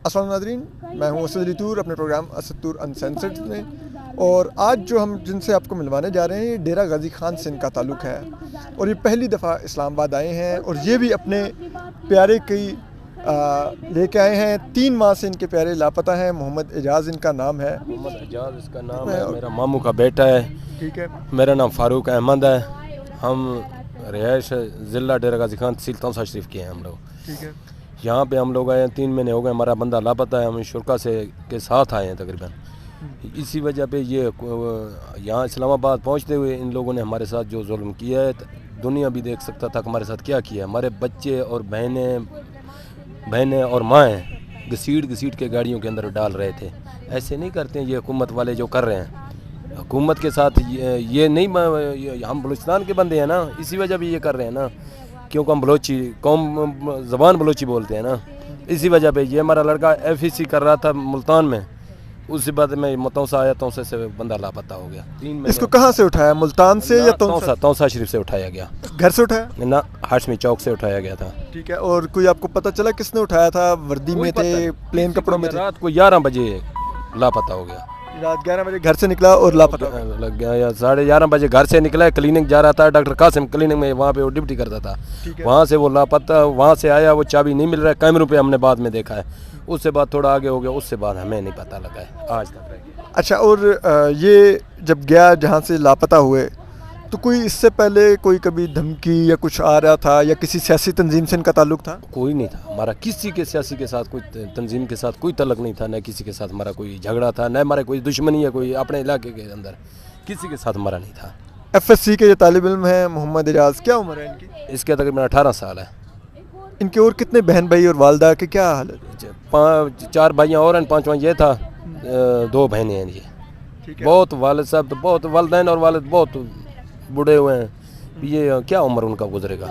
السلام ناظرین، میں ہوں اسد علی طور اپنے پروگرام اسد طور انسینسرڈ میں، اور آج جو ہم جن سے آپ کو ملوانے جا رہے ہیں یہ ڈیرہ غازی خان سے ان کا تعلق ہے، اور یہ پہلی دفعہ اسلام آباد آئے ہیں، اور یہ بھی اپنے پیارے کی لے کے آئے ہیں۔ 3 ماہ سے ان کے پیارے لاپتہ ہیں۔ محمد اعجاز ان کا نام ہے۔ محمد اعجاز اس کا نام ہے، میرا ماموں کا بیٹا ہے۔ ٹھیک ہے۔ میرا نام فاروق احمد ہے۔ ہم رہائش ضلع ڈیرہ غازی خان تحصیل توسہ شریف کے ہیں ہم لوگ۔ ٹھیک ہے۔ یہاں پہ ہم لوگ آئے ہیں، 3 مہینے ہو گئے، ہمارا بندہ لاپتہ ہے۔ ہم شرکا سے کے ساتھ آئے ہیں تقریباً۔ اسی وجہ پہ یہ یہاں اسلام آباد پہنچتے ہوئے ان لوگوں نے ہمارے ساتھ جو ظلم کیا ہے، دنیا بھی دیکھ سکتا تھا کہ ہمارے ساتھ کیا کیا ہے۔ ہمارے بچے اور بہنیں اور مائیں گھسیٹ کے گاڑیوں کے اندر ڈال رہے تھے۔ ایسے نہیں کرتے ہیں یہ حکومت والے جو کر رہے ہیں۔ حکومت کے ساتھ یہ نہیں، ہم بلوچستان کے بندے ہیں نا، اسی وجہ بھی یہ کر رہے ہیں نا، کیونکہ ہم بلوچی قوم زبان بلوچی بولتے ہیں نا، اسی وجہ پہ یہ ہمارا لڑکا FEC کر رہا تھا ملتان میں، اسی بعد میں توسہ آیا، توسہ سے بندہ لاپتہ ہو گیا۔ اس کو کہاں سے اٹھایا؟ ملتان سے یا توسہ شریف سے اٹھایا گیا؟ گھر سے اٹھایا؟ نہ، ہاشمی چوک سے اٹھایا گیا تھا۔ ٹھیک ہے۔ اور کوئی آپ کو پتہ چلا کس نے اٹھایا تھا؟ وردی میں تھے، پلین کپڑوں میں تھے؟ رات کو 11 بجے لاپتہ ہو گیا۔ رات 11 بجے گھر سے نکلا اور لاپتہ لگ گیا، یا 11:30 بجے گھر سے نکلا ہے، کلینک جا رہا تھا، ڈاکٹر قاسم کلینک میں، وہاں پہ وہ ڈیوٹی کرتا تھا، وہاں سے وہ لاپتہ، وہاں سے آیا، وہ چابی نہیں مل رہا ہے، کیمروں پہ ہم نے بعد میں دیکھا ہے، اس سے بعد تھوڑا آگے ہو گیا، اس سے بعد ہمیں نہیں پتہ لگا ہے آج تک۔ اچھا، اور یہ جب گیا جہاں سے لاپتہ ہوئے تو کوئی اس سے پہلے کوئی کبھی دھمکی یا کچھ آ رہا تھا، یا کسی سیاسی تنظیم سے ان کا تعلق تھا؟ کوئی نہیں تھا ہمارا، کسی کے سیاسی کے ساتھ، کوئی تنظیم کے ساتھ کوئی تعلق نہیں تھا، نہ کسی کے ساتھ ہمارا کوئی جھگڑا تھا، نہ ہمارا کوئی دشمنی ہے کوئی اپنے علاقے کے اندر، کسی کے ساتھ ہمارا نہیں تھا۔ FSC کے جو طالب علم ہیں محمد اعجاز، کیا عمر ہے ان کی؟ اس کے تقریباً 18 سال ہے۔ ان کے اور کتنے بہن بھائی اور والدہ کی کیا حالت؟ 4 بھائیاں اور ہیں، 5واں یہ تھا، 2 بہنیں ہیں یہ۔ بہت والد صاحب تو بہت، والدین اور والد بہت بوڑھے ہوئے ہیں، یہ کیا عمر ان کا گزرے گا۔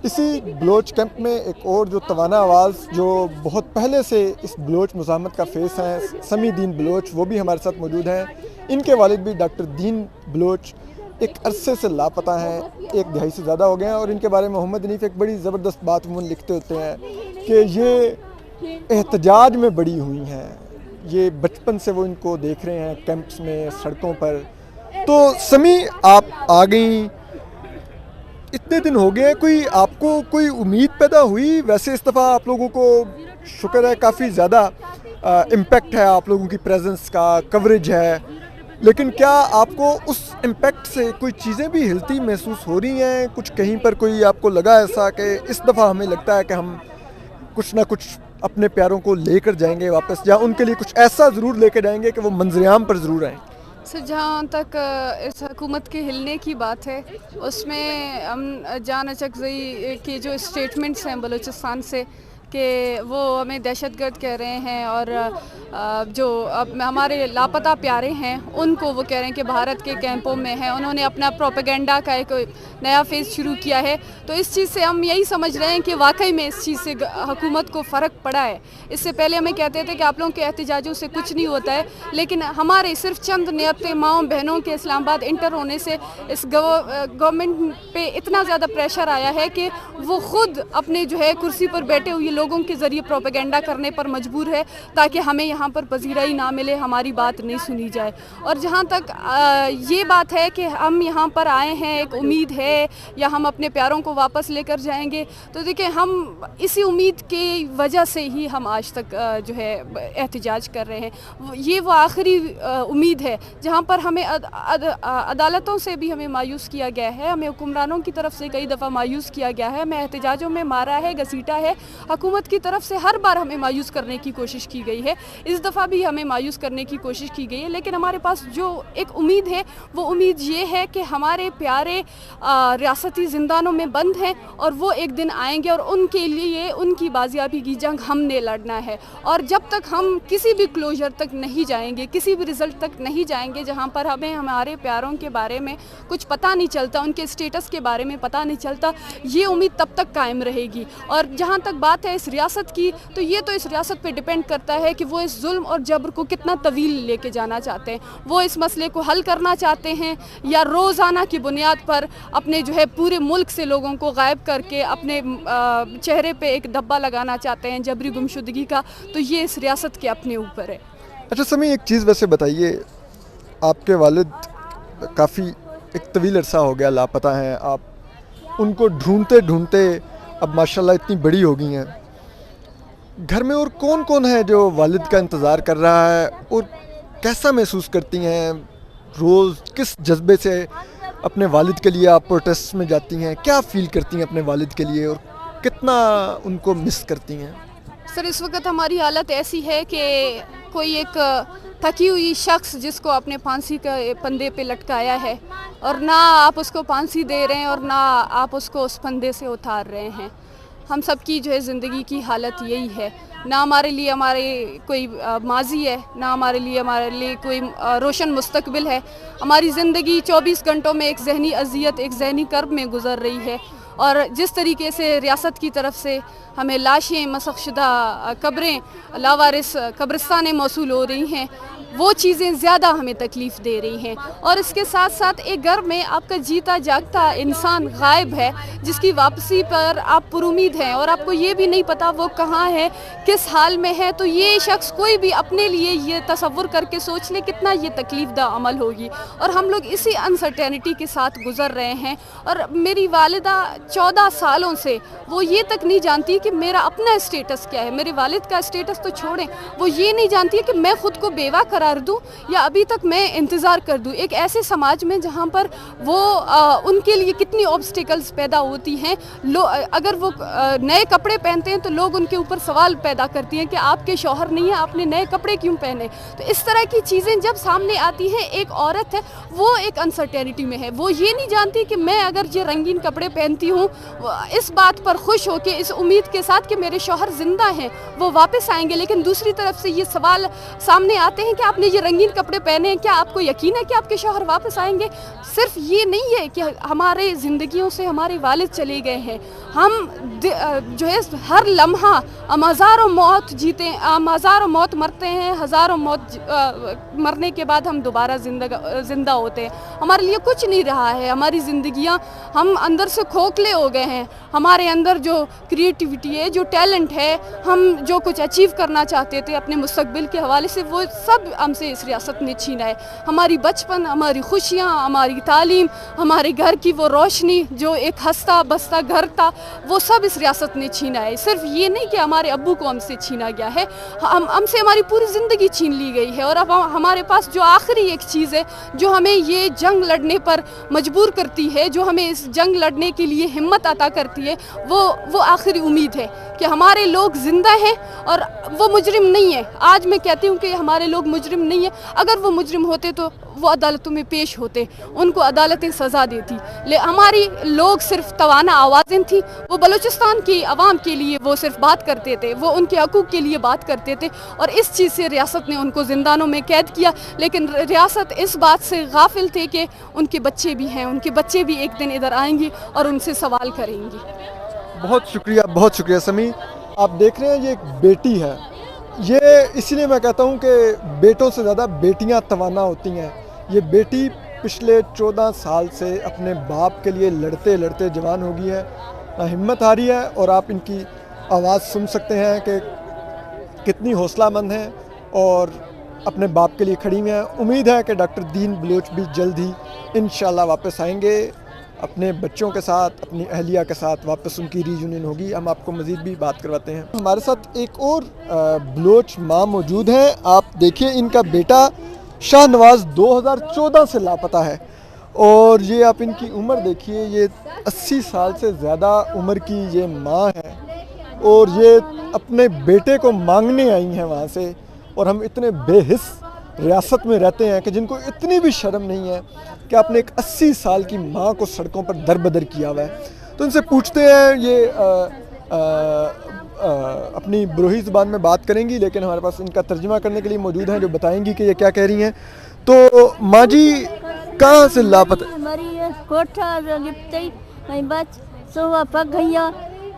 اسی بلوچ کیمپ میں ایک اور جو توانا آواز جو بہت پہلے سے اس بلوچ مزاحمت کا فیس ہیں، سمی دین بلوچ، وہ بھی ہمارے ساتھ موجود ہیں۔ ان کے والد بھی ڈاکٹر دین بلوچ ایک عرصے سے لاپتہ ہیں، 1 دہائی سے زیادہ ہو گئے ہیں، اور ان کے بارے میں محمد حنیف ایک بڑی زبردست بات عموماً لکھتے ہوتے ہیں کہ یہ احتجاج میں بڑی ہوئی ہیں، یہ بچپن سے وہ ان کو دیکھ رہے ہیں کیمپس میں، سڑکوں پر۔ تو سمی، آپ آ گئیں، اتنے دن ہو گئے، کوئی آپ کو کوئی امید پیدا ہوئی؟ ویسے اس دفعہ آپ لوگوں کو شکر ہے کافی زیادہ امپیکٹ ہے آپ لوگوں کی پریزنس کا، کوریج ہے، لیکن کیا آپ کو اس امپیکٹ سے کوئی چیزیں بھی ہلتی محسوس ہو رہی ہیں؟ کچھ کہیں پر کوئی آپ کو لگا ایسا کہ اس دفعہ ہمیں لگتا ہے کہ ہم کچھ نہ کچھ اپنے پیاروں کو لے کر جائیں گے واپس، یا ان کے لیے کچھ ایسا ضرور لے کے جائیں گے کہ وہ منظر عام پر ضرور آئیں؟ جہاں تک اس حکومت کے ہلنے کی بات ہے، اس میں ہم جان اچکزئی کے جو اسٹیٹمنٹس ہیں بلوچستان سے کہ وہ ہمیں دہشت گرد کہہ رہے ہیں، اور جو اب ہمارے لاپتہ پیارے ہیں ان کو وہ کہہ رہے ہیں کہ بھارت کے کیمپوں میں ہیں، انہوں نے اپنا پروپیگنڈا کا ایک نیا فیز شروع کیا ہے۔ تو اس چیز سے ہم یہی سمجھ رہے ہیں کہ واقعی میں اس چیز سے حکومت کو فرق پڑا ہے۔ اس سے پہلے ہمیں کہتے تھے کہ آپ لوگوں کے احتجاجوں سے کچھ نہیں ہوتا ہے، لیکن ہمارے صرف چند نیابتے ماؤں بہنوں کے اسلام آباد انٹر ہونے سے اس گورنمنٹ پہ اتنا زیادہ پریشر آیا ہے کہ وہ خود اپنے جو ہے کرسی پر بیٹھے ہوئے لوگوں کے ذریعے پروپیگنڈا کرنے پر مجبور ہے، تاکہ ہمیں یہاں پر پذیرائی نہ ملے، ہماری بات نہیں سنی جائے۔ اور جہاں تک یہ بات ہے کہ ہم یہاں پر آئے ہیں، ایک امید ہے یا ہم اپنے پیاروں کو واپس لے کر جائیں گے، تو دیکھیں ہم اسی امید کی وجہ سے ہی ہم آج تک جو ہے احتجاج کر رہے ہیں۔ یہ وہ آخری امید ہے جہاں پر ہمیں عدالتوں سے بھی ہمیں مایوس کیا گیا ہے، ہمیں حکمرانوں کی طرف سے کئی دفعہ مایوس کیا گیا ہے، ہمیں احتجاجوں میں مارا ہے، گھسیٹا ہے، حکومت کی طرف سے ہر بار ہمیں مایوس کرنے کی کوشش کی گئی ہے، اس دفعہ بھی ہمیں مایوس کرنے کی کوشش کی گئی ہے، لیکن ہمارے پاس جو ایک امید ہے وہ امید یہ ہے کہ ہمارے پیارے ریاستی زندانوں میں بند ہیں، اور وہ ایک دن آئیں گے، اور ان کے لیے ان کی بازیابی کی جنگ ہم نے لڑنا ہے۔ اور جب تک ہم کسی بھی کلوجر تک نہیں جائیں گے، کسی بھی رزلٹ تک نہیں جائیں گے جہاں پر ہمیں ہمارے پیاروں کے بارے میں کچھ پتہ نہیں چلتا، ان کے اسٹیٹس کے بارے میں پتہ نہیں چلتا، یہ امید تب تک قائم رہے گی۔ اور جہاں تک بات ہے اس ریاست کی تو یہ تو اس ریاست پہ ڈیپینڈ کرتا ہے کہ وہ اس ظلم اور جبر کو کتنا طویل لے کے جانا چاہتے ہیں. وہ اس مسئلے کو حل کرنا چاہتے ہیں یا روزانہ کی بنیاد پر اپنے جو ہے پورے ملک سے لوگوں کو غائب کر کے اپنے چہرے پہ ایک دھبا لگانا چاہتے ہیں جبری گمشدگی کا. تو یہ اس ریاست کے اپنے اوپر ہے. اچھا سمی، ایک چیز ویسے بتائیے، آپ کے والد کافی ایک طویل عرصہ ہو گیا لاپتہ ہیں، آپ ان کو ڈھونڈتے ڈھونڈتے اب ماشاءاللہ اتنی بڑی ہو گئی ہیں. گھر میں اور کون کون ہے جو والد کا انتظار کر رہا ہے، اور کیسا محسوس کرتی ہیں روز، کس جذبے سے اپنے والد کے لیے آپ پروٹیسٹ میں جاتی ہیں، کیا فیل کرتی ہیں اپنے والد کے لیے، اور کتنا ان کو مس کرتی ہیں؟ سر اس وقت ہماری حالت ایسی ہے کہ کوئی ایک تھکی ہوئی شخص جس کو اپنے پھانسی کا پندے پہ لٹکایا ہے، اور نہ آپ اس کو پھانسی دے رہے ہیں اور نہ آپ اس کو اس پندے سے اتار رہے ہیں. ہم سب کی جو ہے زندگی کی حالت یہی ہے. نہ ہمارے لیے کوئی ماضی ہے، نہ ہمارے لیے کوئی روشن مستقبل ہے. ہماری زندگی 24 گھنٹوں میں ایک ذہنی اذیت، ایک ذہنی کرب میں گزر رہی ہے. اور جس طریقے سے ریاست کی طرف سے ہمیں لاشیں، مسخ شدہ قبریں، لاوارث قبرستانیں موصول ہو رہی ہیں، وہ چیزیں زیادہ ہمیں تکلیف دے رہی ہیں. اور اس کے ساتھ ساتھ ایک گھر میں آپ کا جیتا جاگتا انسان غائب ہے، جس کی واپسی پر آپ پر امید ہیں اور آپ کو یہ بھی نہیں پتا وہ کہاں ہے، کس حال میں ہے. تو یہ شخص کوئی بھی اپنے لیے یہ تصور کر کے سوچ لے کتنا یہ تکلیف دہ عمل ہوگی. اور ہم لوگ اسی انسرٹینٹی کے ساتھ گزر رہے ہیں. اور میری والدہ 14 سالوں سے وہ یہ تک نہیں جانتی کہ میرا اپنا اسٹیٹس کیا ہے. میرے والد کا اسٹیٹس تو چھوڑیں، وہ یہ نہیں جانتی کہ میں خود کو بیوہ قرار دوں یا ابھی تک میں انتظار کر دوں. ایک ایسے سماج میں جہاں پر وہ ان کے لیے کتنی آبسٹیکلز پیدا ہوتی ہیں. اگر وہ نئے کپڑے پہنتے ہیں تو لوگ ان کے اوپر سوال پیدا کرتی ہیں کہ آپ کے شوہر نہیں ہیں، آپ نے نئے کپڑے کیوں پہنے. تو اس طرح کی چیزیں جب سامنے آتی ہیں، ایک عورت ہے وہ ایک انسرٹینٹی میں ہے. وہ یہ نہیں جانتی کہ میں اگر یہ رنگین کپڑے پہنتی ہوں اس بات پر خوش ہو کے، اس امید کے ساتھ کہ میرے شوہر زندہ ہیں، وہ واپس آئیں گے. لیکن دوسری طرف سے یہ سوال سامنے آتے ہیں کہ آپ نے یہ رنگین کپڑے پہنے ہیں، کیا آپ کو یقین ہے کہ آپ کے شوہر واپس آئیں گے؟ صرف یہ نہیں ہے کہ ہمارے زندگیوں سے ہمارے والد چلے گئے ہیں، ہم جو ہے ہر لمحہ ہزاروں موت جیتے، ہزاروں موت مرتے ہیں، ہزاروں موت مرنے کے بعد ہم دوبارہ زندہ ہوتے ہیں. ہمارے لیے کچھ نہیں رہا ہے. ہماری زندگیاں، ہم اندر سے کھوکھلے ہو گئے ہیں. ہمارے اندر جو کریٹیوٹی ہے، جو ٹیلنٹ ہے، ہم جو کچھ اچیو کرنا چاہتے تھے اپنے مستقبل کے حوالے سے، وہ سب ہم سے اس ریاست نے چھینا ہے. ہماری بچپن، ہماری خوشیاں، ہماری تعلیم، ہمارے گھر کی وہ روشنی جو ایک ہنستا بستا گھر تھا، وہ سب اس ریاست نے چھینا ہے. صرف یہ نہیں کہ ہمارے ابو کو ہم سے چھینا گیا ہے، ہم سے ہماری پوری زندگی چھین لی گئی ہے. اور اب ہمارے پاس جو آخری ایک چیز ہے جو ہمیں یہ جنگ لڑنے پر مجبور کرتی ہے، جو ہمیں اس جنگ لڑنے کے لیے ہمت عطا کرتی ہے، وہ آخری امید ہے کہ ہمارے لوگ زندہ ہیں اور وہ مجرم نہیں ہیں. آج میں کہتی ہوں کہ ہمارے لوگ مجرم نہیں ہیں. اگر وہ مجرم ہوتے تو وہ عدالتوں میں پیش ہوتے، ان کو عدالتیں سزا دیتی. ہماری لوگ صرف توانا آوازیں تھیں. وہ بلوچستان کی عوام کے لیے وہ صرف بات کرتے تھے، وہ ان کے حقوق کے لیے بات کرتے تھے. اور اس چیز سے ریاست نے ان کو زندانوں میں قید کیا. لیکن ریاست اس بات سے غافل تھے کہ ان کے بچے بھی ہیں، ان کے بچے بھی ایک دن ادھر آئیں گی اور ان سے سوال کریں گی. بہت شکریہ سمی. آپ دیکھ رہے ہیں یہ ایک بیٹی ہے. یہ اسی لیے میں کہتا ہوں کہ بیٹوں سے زیادہ بیٹیاں توانا ہوتی ہیں. یہ بیٹی پچھلے 14 سال سے اپنے باپ کے لیے لڑتے لڑتے جوان ہو گئی ہے، ہمت ہاری ہے. اور آپ ان کی آواز سن سکتے ہیں کہ کتنی حوصلہ مند ہیں اور اپنے باپ کے لیے کھڑی ہوئی ہیں. امید ہے کہ ڈاکٹر دین بلوچ بھی جلد ہی انشاءاللہ واپس آئیں گے اپنے بچوں کے ساتھ، اپنی اہلیہ کے ساتھ. واپس ان کی ری یونین ہوگی. ہم آپ کو مزید بھی بات کرواتے ہیں. ہمارے ساتھ ایک اور بلوچ ماں موجود ہیں. آپ دیکھیے ان کا بیٹا شاہ نواز 2014 سے لاپتہ ہے، اور یہ آپ ان کی عمر دیکھیے، یہ 80 سال سے زیادہ عمر کی یہ ماں ہے، اور یہ اپنے بیٹے کو مانگنے آئی ہیں وہاں سے. اور ہم اتنے بے حس ریاست میں رہتے ہیں کہ جن کو اتنی بھی شرم نہیں ہے کہ آپ نے ایک 80 سال کی ماں کو سڑکوں پر در بدر کیا ہوا ہے. تو ان سے پوچھتے ہیں، یہ اپنی بروہی زبان میں بات کریں گی، لیکن ہمارے پاس ان کا ترجمہ کرنے کے لیے موجود ہیں جو بتائیں گی کہ یہ کیا کہہ رہی ہیں. تو ماں جی کہاں سے لاپتہ؟ ہماری کوٹھا لپتے میں بچ صبح پک گیا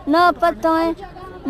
نہ پتہ ہے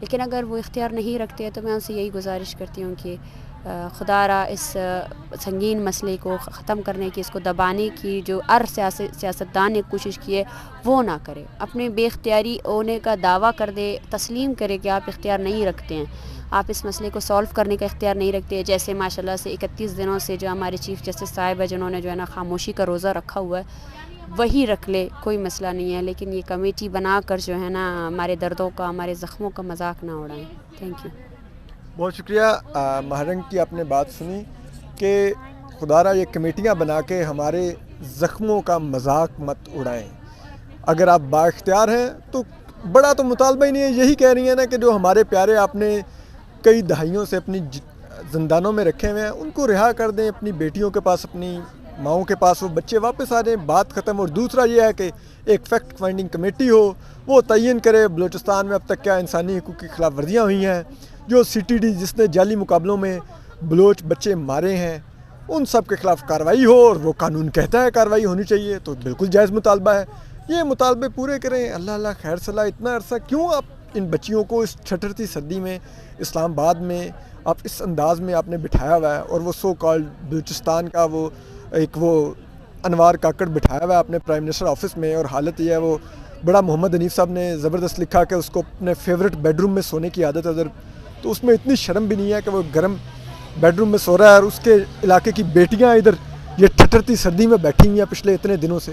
لیکن اگر وہ اختیار نہیں رکھتے ہیں تو میں ان سے یہی گزارش کرتی ہوں کہ خدا را اس سنگین مسئلے کو ختم کرنے کی، اس کو دبانے کی جو سیاستدان نے کوشش کی ہے وہ نہ کرے، اپنے بے اختیاری ہونے کا دعویٰ کر دے، تسلیم کرے کہ آپ اختیار نہیں رکھتے ہیں، آپ اس مسئلے کو سولو کرنے کا اختیار نہیں رکھتے ہیں. جیسے ماشاءاللہ سے 31 دنوں سے جو ہمارے چیف جسٹس صاحب ہے جنہوں نے جو ہے نا خاموشی کا روزہ رکھا ہوا ہے، وہی رکھ لے، کوئی مسئلہ نہیں ہے، لیکن یہ کمیٹی بنا کر جو ہے نا ہمارے دردوں کا، ہمارے زخموں کا مذاق نہ اڑائیں. Thank you. بہت شکریہ. ماہرنگ کی آپ نے بات سنی کہ خدا را یہ کمیٹیاں بنا کے ہمارے زخموں کا مذاق مت اڑائیں. اگر آپ با اختیار ہیں تو بڑا تو مطالبہ ہی نہیں ہے، یہی کہہ رہی ہیں نا کہ جو ہمارے پیارے آپ نے کئی دہائیوں سے اپنی زندانوں میں رکھے ہوئے ہیں ان کو رہا کر دیں، اپنی بیٹیوں کے پاس، اپنی ماؤں کے پاس وہ بچے واپس آ جائیں، بات ختم. اور دوسرا یہ ہے کہ ایک فیکٹ فائنڈنگ کمیٹی ہو، وہ تعین کرے بلوچستان میں اب تک کیا انسانی حقوق کی خلاف ورزیاں ہوئی ہیں، جو CTD جس نے جعلی مقابلوں میں بلوچ بچے مارے ہیں ان سب کے خلاف کارروائی ہو، اور وہ قانون کہتا ہے کارروائی ہونی چاہیے، تو بالکل جائز مطالبہ ہے. یہ مطالبے پورے کریں. اللہ اللہ خیر صلاح. اتنا عرصہ کیوں آپ ان بچیوں کو اس 36 صدی میں اسلام آباد میں آپ اس انداز میں آپ نے بٹھایا ہوا ہے، اور وہ سو کالڈ بلوچستان کا وہ انوار کاکڑ بٹھایا ہوا ہے آپ نے پرائم منسٹر آفس میں، اور حالت یہ ہے وہ بڑا محمد حنیف صاحب نے زبردست لکھا کہ اس کو اپنے فیوریٹ بیڈ روم میں سونے کی عادت ہے ادھر، تو اس میں اتنی شرم بھی نہیں ہے کہ وہ گرم بیڈ روم میں سو رہا ہے، اور اس کے علاقے کی بیٹیاں ادھر یہ 38 سردی میں بیٹھی ہوئی ہیں پچھلے اتنے دنوں سے.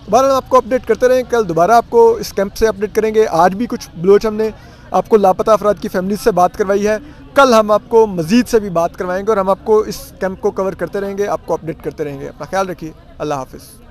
بہرحال آپ کو اپڈیٹ کرتے رہیں. کل دوبارہ آپ کو اس کیمپ سے اپڈیٹ کریں گے. آج بھی کچھ بلوچ ہم نے آپ کو لاپتہ افراد کی فیملیز سے بات کروائی ہے. کل ہم آپ کو مزید سے بھی بات کروائیں گے، اور ہم آپ کو اس کیمپ کو کور کرتے رہیں گے، آپ کو اپڈیٹ کرتے رہیں گے. اپنا خیال رکھیے. اللہ حافظ.